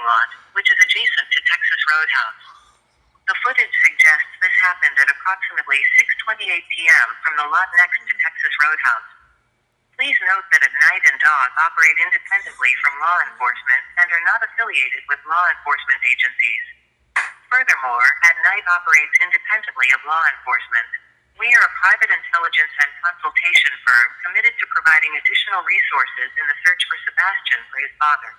parking lot, which is adjacent to Texas Roadhouse. The footage suggests this happened at approximately 6:28 p.m. from the lot next to Texas Roadhouse. Please note that At Night and Dog operate independently from law enforcement and are not affiliated with law enforcement agencies. Furthermore, At Night operates independently of law enforcement. We are a private intelligence and consultation firm committed to providing additional resources in the search for Sebastian for his father.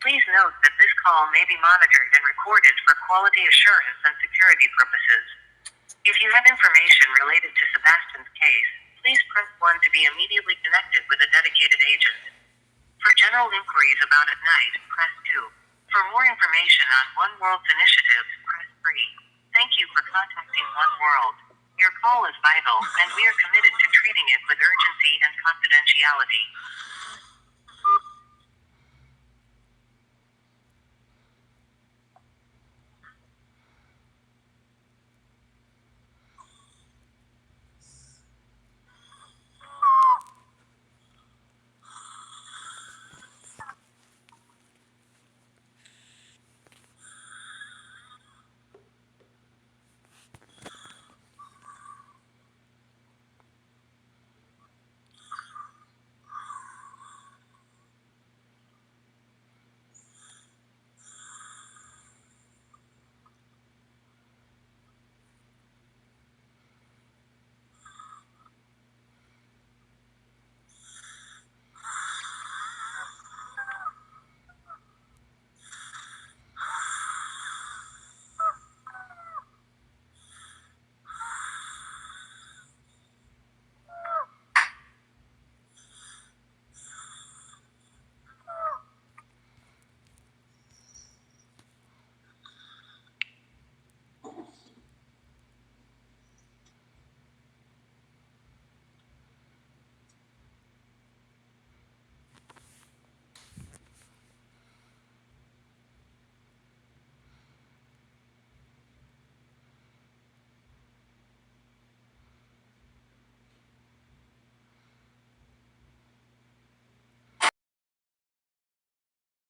Please note that this call may be monitored and recorded for quality assurance and security purposes. If you have information related to Sebastian's case, please press 1 to be immediately connected with a dedicated agent. For general inquiries about At Night, press 2. For more information on One World's initiatives, press 3. Thank you for contacting One World. Your call is vital, and we are committed to treating it with urgency and confidentiality.